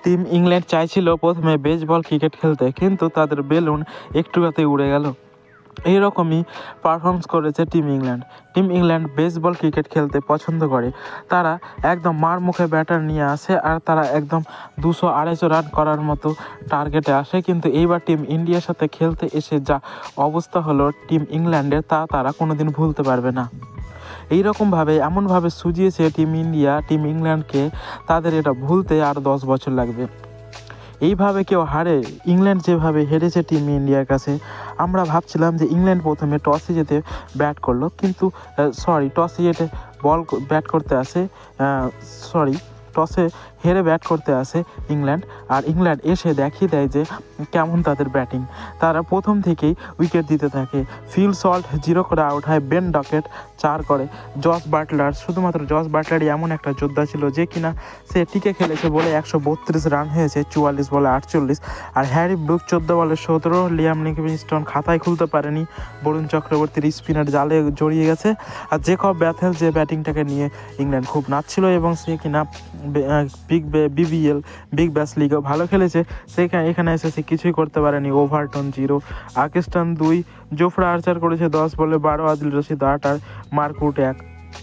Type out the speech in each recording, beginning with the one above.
Team England চাইছিল প্রথমে baseball cricket খেলতে, কিন্তু তাদের বেলুন একটুতেই উড়ে গেল। এইরকমই পারফরমেন্স করেছে team England. Team England baseball cricket খেলতে পছন্দ করে। তারা একদম মার মুখে ব্যাটার নিয়ে আসে আর তারা একদম 200-250 রান করার মতো টার্গেটে আসে। কিন্তু এইবার টিম ইন্ডিয়ার সাথে খেলতে এসে যা অবস্থা হলো টিম ইংল্যান্ডের, তা তারা কোনোদিন ভুলতে পারবে না। এইরকমভাবে এমনভাবে সুজিয়েছে টিম ইন্ডিয়া টিম ইংল্যান্ডকে, তাদের এটা ভুলতে আর 10 বছর লাগবে। এইভাবে কেউ হারে? ইংল্যান্ড যেভাবে হেরেছে টিম ইন্ডিয়ার কাছে, আমরা ভাবছিলাম যে ইংল্যান্ড প্রথমে টসে যেতে ব্যাট করলো, কিন্তু টসে যেতে ব্যাট করতে আসে টসে হেরে ব্যাট করতে আসে ইংল্যান্ড। আর ইংল্যান্ড এসে দেখিয়ে দেয় যে কেমন তাদের ব্যাটিং। তারা প্রথম থেকেই উইকেট দিতে থাকে। ফিল সল্ট 0 করে আউট হয়, বেন ডকেট 4 করে, শুধুমাত্র জস বাটলারই এমন একটা যোদ্ধা ছিল যে কিনা সে টিকে খেলেছে বলে 132 রান হয়েছে 44 বলে 48। আর হ্যারি ব্রুক 14 বলে 17, লিয়াম লিভিংস্টন খাতায় খুলতে পারেনি, বরুণ চক্রবর্তীর স্পিনার জালে জড়িয়ে গেছে। আর জেকব ব্যাথেল যে ব্যাটিংটাকে নিয়ে ইংল্যান্ড খুব নাচছিল এবং সে কিনা বিগ ব্যাশ লিগেও ভালো খেলেছে, এখানে এসে সে কিছুই করতে পারেনি। ওভারটন 0, আকিস্তান 2, জোফরা আর্চার করেছে 10 বলে 12, আদিল রশিদ 8 আর মার্কুট 1।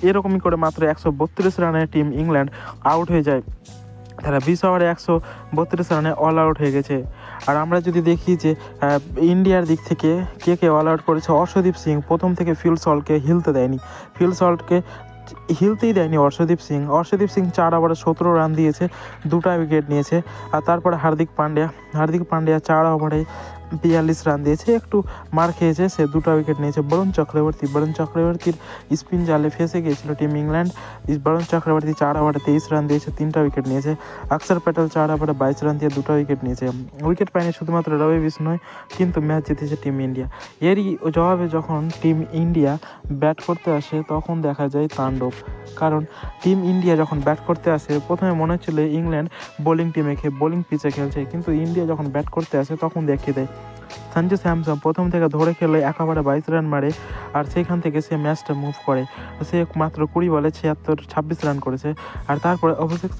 এরকমই করে মাত্র 132 রানে টিম ইংল্যান্ড আউট হয়ে যায়। তারা 20 ওভারে 132 রানে অল আউট হয়ে গেছে। আর আমরা যদি দেখি যে ইন্ডিয়ার দিক থেকে কে অল আউট করেছে, অর্শদীপ সিং প্রথম থেকে ফিল সল্টকে হিলতেই দেয়নি অর্শদীপ সিং 4 ওভারে 17 রান দিয়েছে, 2টা উইকেট নিয়েছে। আর তারপরে হার্দিক পান্ডিয়া 4 ওভারে 42 রান দিয়েছে, একটু মার খেয়েছে, সে 2টা উইকেট নিয়েছে। বরুণ চক্রবর্তীর স্পিন জালে ফেসে গিয়েছিল টিম ইংল্যান্ড। বরুণ চক্রবর্তী 4 ওভারে 23 রান দিয়েছে, 3টা উইকেট নিয়েছে। অক্ষর প্যাটেল 4 ওভারে 22 রান দিয়ে 2টা উইকেট নিয়েছে। উইকেট পায়নি শুধুমাত্র রবি বিষ্ণয়, কিন্তু ম্যাচ জিতেছে টিম ইন্ডিয়া। এরই জবাবে যখন টিম ইন্ডিয়া ব্যাট করতে আসে তখন দেখা যায় তাণ্ডব। কারণ টিম ইন্ডিয়া যখন ব্যাট করতে আসে প্রথমে মনে হচ্ছিল ইংল্যান্ড বোলিং পিচে খেলছে, কিন্তু ইন্ডিয়া যখন ব্যাট করতে আসে তখন দেখিয়ে দেয় সঞ্জু স্যামসন প্রথম থেকে ধরে খেলে 1 ওভারে 22 রান মারে। আর সেখান থেকে সে ম্যাচটা মুভ করে, সে মাত্র 20 বলে 26 রান করেছে। আর তারপরে অভিষেক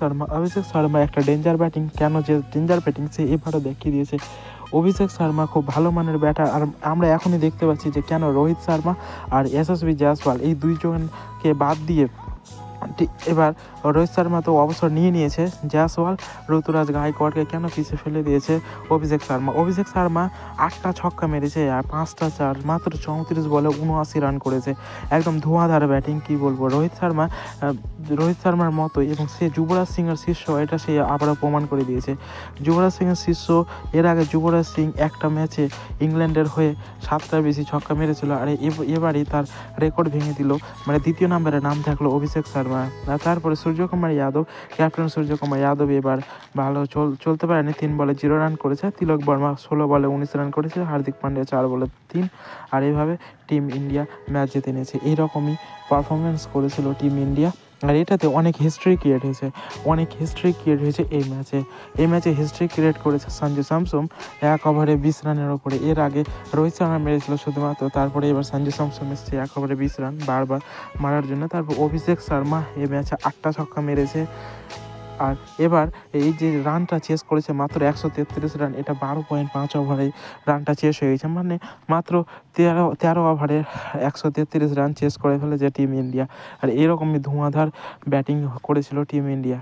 শর্মা একটা ডেঞ্জার ব্যাটিং সে এবারও দেখিয়ে দিয়েছে। অভিষেক শর্মা খুব ভালো মানের ব্যাটার। আর আমরা এখনই দেখতে পাচ্ছি যে কেন রোহিত শর্মা আর যশস্বী জয়সওয়াল এই দুইজনকে বাদ দিয়ে এবার রোহিত শর্মা তো অবসর নিয়েছে, জয়সওয়াল ঋতুরাজ গায়কোয়াড়কে কেন পিছিয়ে ফেলে দিয়েছে অভিষেক শর্মা 8টা ছক্কা মেরেছে আর 5টা 4, মাত্র 34 বলে 79 রান করেছে। একদম ধোঁয়াধার ব্যাটিং, কি বলবো। রোহিত শর্মার মতো, এবং সে যুবরাজ সিংয়ের শিষ্য, এটা সে আবারও প্রমাণ করে দিয়েছে। যুবরাজ সিংয়ের শিষ্য, এর আগে যুবরাজ সিং একটা ম্যাচে ইংল্যান্ডের হয়ে 7টার বেশি ছক্কা মেরেছিল, আর এবারই তার রেকর্ড ভেঙে দিল, মানে 2য় নম্বরে নাম থাকলো অভিষেক শর্মা। তারপরে ক্যাপ্টেন সূর্যকুমার যাদব এবার ভালো চলতে পারেনি, 3 বলে 0 রান করেছে। তিলক বর্মা 16 বলে 19 রান করেছে, হার্দিক পান্ডিয়া 4 বলে 3। আর এইভাবে টিম ইন্ডিয়া ম্যাচ জিতে নিয়েছে। এইরকমই পারফরমেন্স করেছিল টিম ইন্ডিয়া। আর এটাতে অনেক হিস্ট্রি ক্রিয়েট হয়েছে এই ম্যাচে হিস্ট্রি ক্রিয়েট করেছে সঞ্জু স্যামসন 1 ওভারে 20 রানের ওপরে। এর আগে রোহিত শর্মা মেরেছিল শুধুমাত্র, তারপরে এবার সঞ্জু স্যামসন এসেছে 1 ওভারে 20 রান বারবার মারার জন্য। তারপর অভিষেক শর্মা এই ম্যাচে 8টা ছক্কা মেরেছে। আর এবার এই যে রানটা চেস করেছে মাত্র 133 রান, এটা 12.5 ওভারে রানটা চেস হয়ে গেছে, মানে মাত্র 13 ওভারে 133 রান চেস করে ফেলেছে টিম ইন্ডিয়া। আর এরকমই ধোঁয়াধার ব্যাটিং করেছিল টিম ইন্ডিয়া।